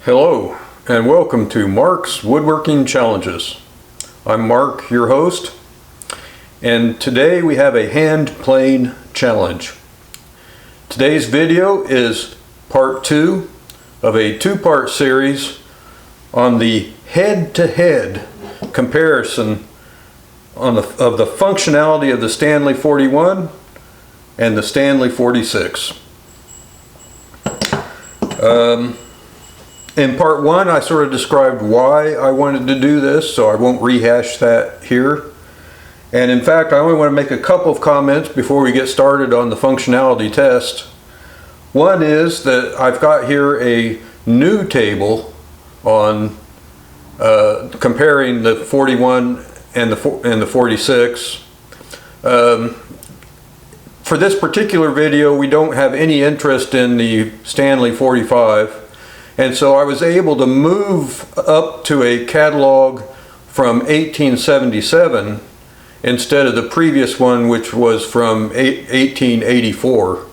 Hello and welcome to Mark's Woodworking Challenges. I'm Mark, your host, and today we have a hand plane challenge. Today's video is part 2 of a two-part series on the head-to-head comparison of the functionality of the Stanley 41 and the Stanley 46. In part 1, I sort of described why I wanted to do this, so I won't rehash that here. And in fact, I only want to make a couple of comments before we get started on the functionality test. One is that I've got here a new table on comparing the 41 and the 46. For this particular video, we don't have any interest in the Stanley 45. And so I was able to move up to a catalog from 1877 instead of the previous one, which was from 1884.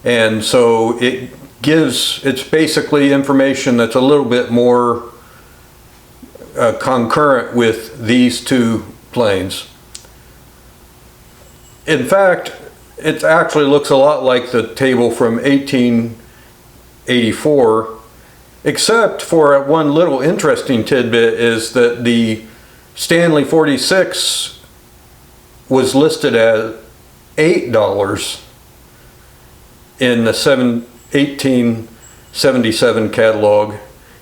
And so it's basically information that's a little bit more concurrent with these two planes. In fact, it actually looks a lot like the table from 1884, except for one little interesting tidbit is that the Stanley 46 was listed at $8 in the 1877 catalog,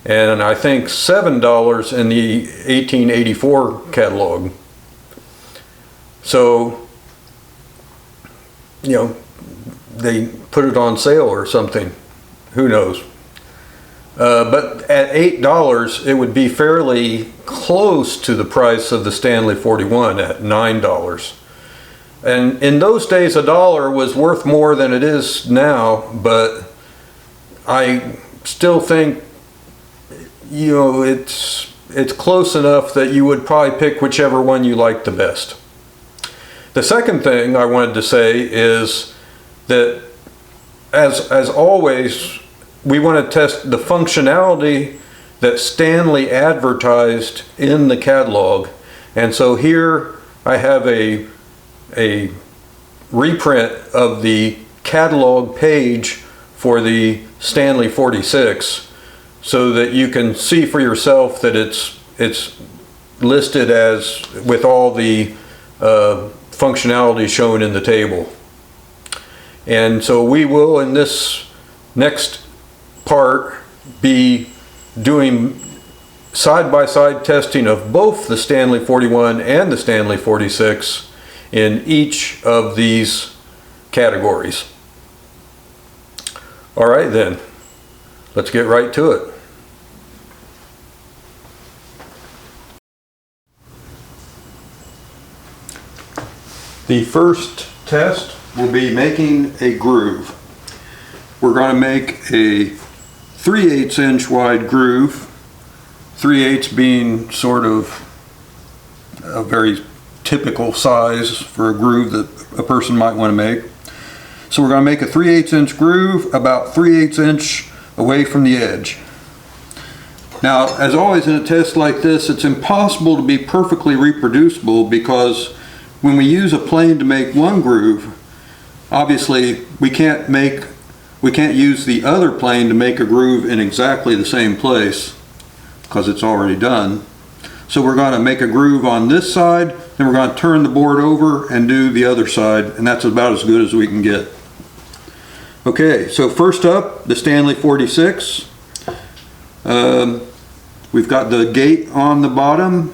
and I think $7 in the 1884 catalog. So, you know, they put it on sale or something. Who knows? But at $8, it would be fairly close to the price of the Stanley 41 at $9. And in those days, $1 was worth more than it is now, but I still think, you know, it's close enough that you would probably pick whichever one you like the best. The second thing I wanted to say is that as always, we want to test the functionality that Stanley advertised in the catalog. And so here I have a reprint of the catalog page for the Stanley 46 so that you can see for yourself that it's listed as with all the functionality shown in the table. And so we will, in this next part, be doing side-by-side testing of both the Stanley 41 and the Stanley 46 in each of these categories. All right then, let's get right to it. The first test will be making a groove. We're going to make a 3/8 inch wide groove, 3/8 being sort of a very typical size for a groove that a person might want to make. So we're going to make a 3/8 inch groove about 3/8 inch away from the edge. Now, as always in a test like this, it's impossible to be perfectly reproducible because when we use a plane to make one groove, obviously we can't use the other plane to make a groove in exactly the same place because it's already done. So we're going to make a groove on this side, then we're going to turn the board over and do the other side, and that's about as good as we can get. Okay, so first up, the Stanley 46. We've got the gate on the bottom,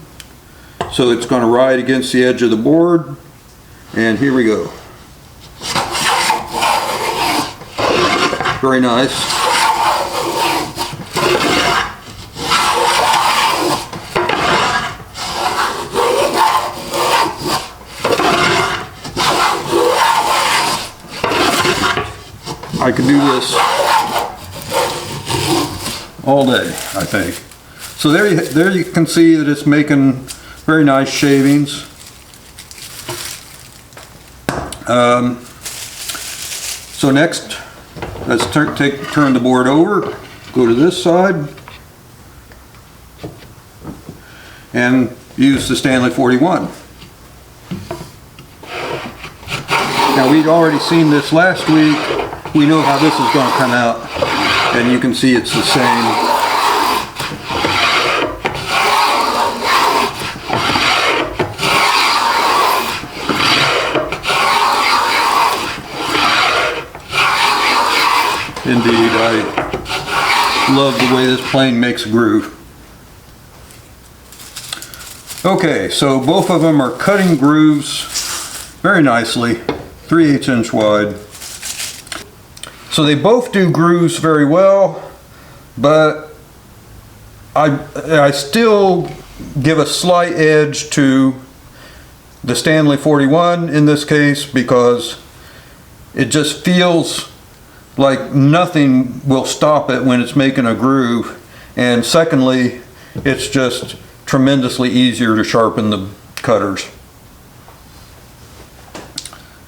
so it's going to ride against the edge of the board, and here we go. Very nice. I could do this all day, I think. So there you can see that it's making very nice shavings. So next, let's turn the board over go to this side and use the Stanley 41. Now, we'd already seen this last week. We know how this is going to come out, and you can see it's the same. Indeed, I love the way this plane makes a groove. Okay, so both of them are cutting grooves very nicely, 3/8 inch wide. So they both do grooves very well, but I still give a slight edge to the Stanley 41 in this case, because it just feels like nothing will stop it when it's making a groove. And secondly, it's just tremendously easier to sharpen the cutters.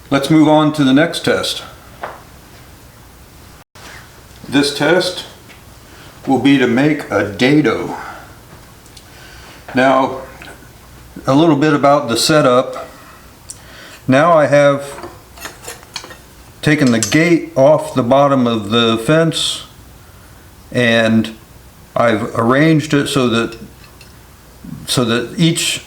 Let's move on to the next test. This test will be to make a dado. Now, a little bit about the setup. Now I have taken the gate off the bottom of the fence, and I've arranged it so that each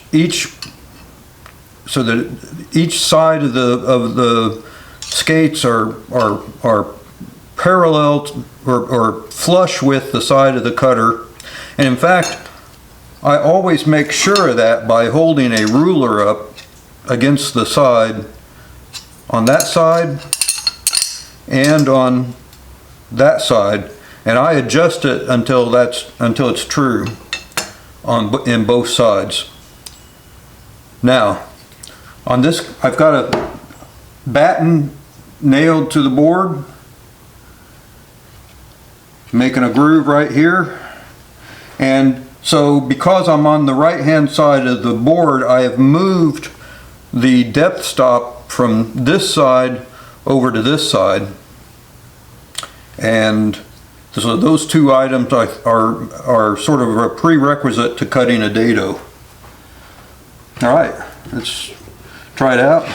side of the skates are parallel or flush with the side of the cutter. And in fact, I always make sure of that by holding a ruler up against the side on that side and on that side, and I adjust it until it's true in both sides. Now, on this, I've got a batten nailed to the board, making a groove right here. And so, because I'm on the right hand side of the board, I have moved the depth stop from this side over to this side, and so those two items are sort of a prerequisite to cutting a dado. All right, let's try it out.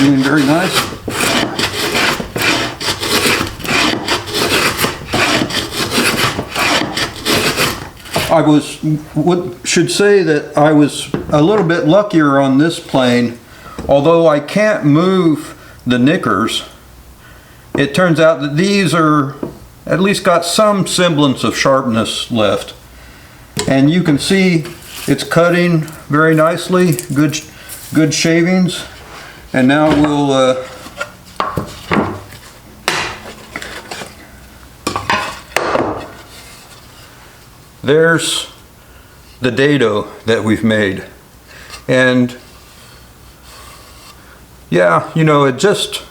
Doing very nice. Should say that I was a little bit luckier on this plane. Although I can't move the knickers, it turns out that these are at least got some semblance of sharpness left. And you can see it's cutting very nicely, good shavings. And now we'll there's the dado that we've made. And yeah, you know, it just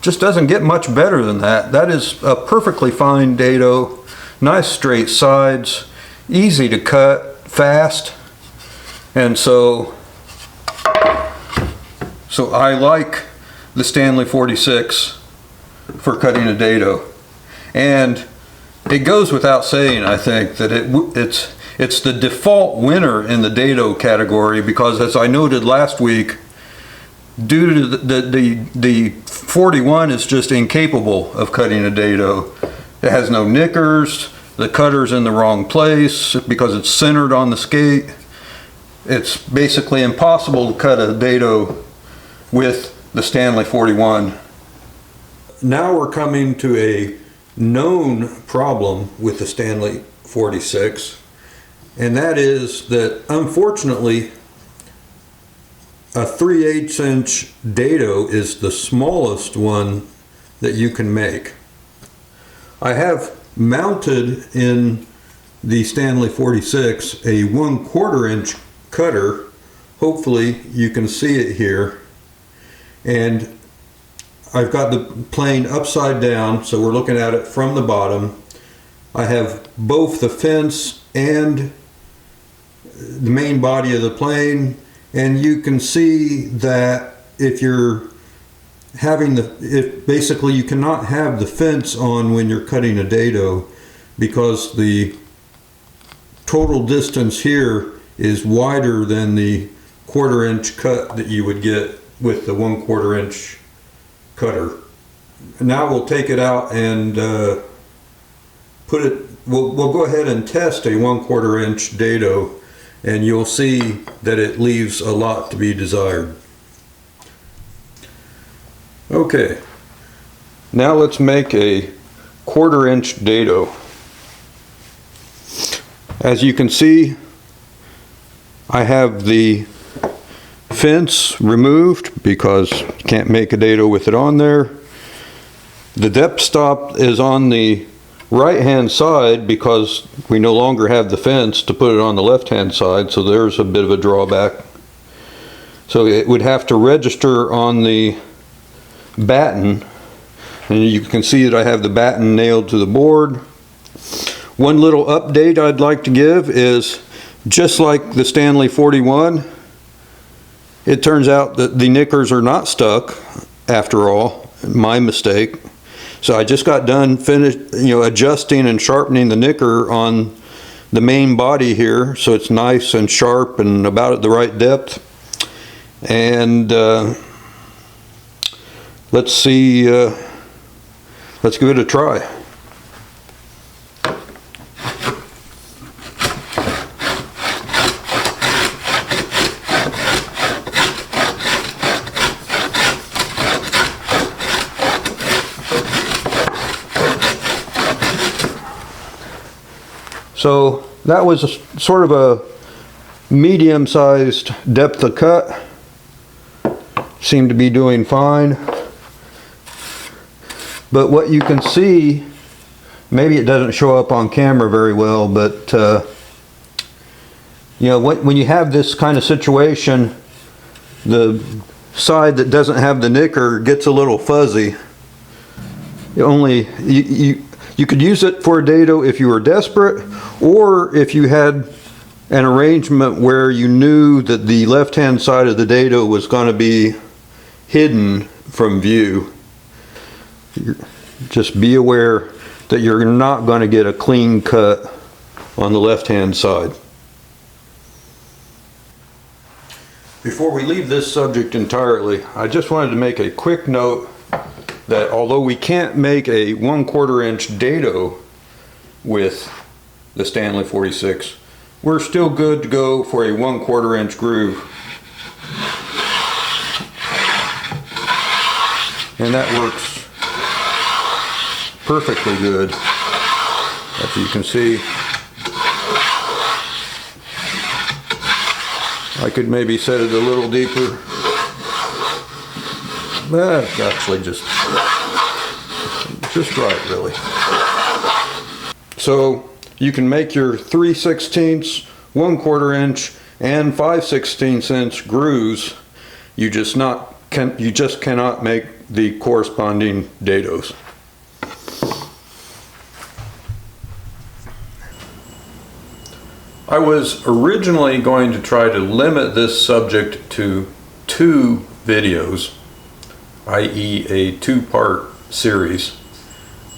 doesn't get much better than that. That is a perfectly fine dado, nice straight sides, easy to cut, fast. And so I like the Stanley 46 for cutting a dado. And it goes without saying, I think, that it's the default winner in the dado category, because as I noted last week, due to the 41 is just incapable of cutting a dado. It has no knickers, the cutter's in the wrong place because it's centered on the skate. It's basically impossible to cut a dado with the Stanley 41. Now we're coming to a known problem with the Stanley 46, and that is that unfortunately a 3/8 inch dado is the smallest one that you can make. I have mounted in the Stanley 46 a 1/4 inch cutter. Hopefully you can see it here. And I've got the plane upside down, so we're looking at it from the bottom. I have both the fence and the main body of the plane, and you can see that if you're having basically you cannot have the fence on when you're cutting a dado, because the total distance here is wider than the 1/4 inch cut that you would get with the 1/4 inch cutter. Now we'll take it out and we'll go ahead and test a 1/4 inch dado, and you'll see that it leaves a lot to be desired. Okay, now let's make a 1/4 inch dado. As you can see, I have the fence removed because you can't make a dado with it on there. The depth stop is on the right hand side because we no longer have the fence to put it on the left hand side, so there's a bit of a drawback. So it would have to register on the batten, and you can see that I have the batten nailed to the board. One little update I'd like to give is, just like the Stanley 41, it turns out that the knickers are not stuck after all. My mistake. So I just got done adjusting and sharpening the knicker on the main body here, so it's nice and sharp and about at the right depth. And let's see, let's give it a try. So that was sort of a medium-sized depth of cut. Seemed to be doing fine. But what you can see, maybe it doesn't show up on camera very well, but when you have this kind of situation, the side that doesn't have the knicker gets a little fuzzy. You could use it for a dado if you were desperate, or if you had an arrangement where you knew that the left-hand side of the dado was going to be hidden from view. Just be aware that you're not going to get a clean cut on the left-hand side. Before we leave this subject entirely, I just wanted to make a quick note that although we can't make a 1/4 inch dado with the Stanley 46, we're still good to go for a 1/4 inch groove. And that works perfectly good, as you can see. I could maybe set it a little deeper. That's actually just right, really. So you can make your 3/16, 1/4 inch, and 5/16 inch grooves. You just cannot make the corresponding dados. I was originally going to try to limit this subject to 2 videos, i.e. a 2-part series.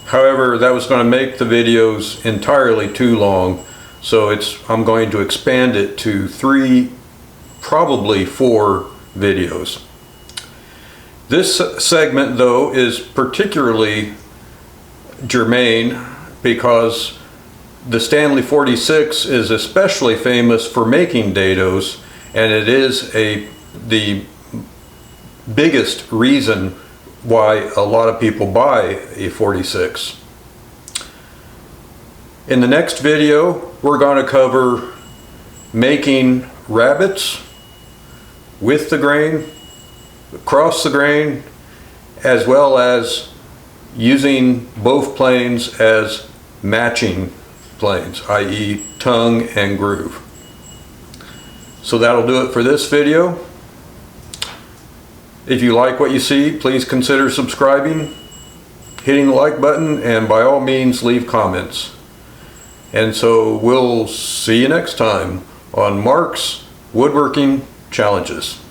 However, that was going to make the videos entirely too long, so I'm going to expand it to 3, probably 4 videos. This segment, though, is particularly germane because the Stanley 46 is especially famous for making dados, and it is the biggest reason why a lot of people buy a 46. In the next video, we're going to cover making rabbets with the grain, across the grain, as well as using both planes as matching planes, i.e. tongue and groove. So that'll do it for this video. If you like what you see, please consider subscribing, hitting the like button, and by all means leave comments. And so we'll see you next time on Mark's Woodworking Challenges.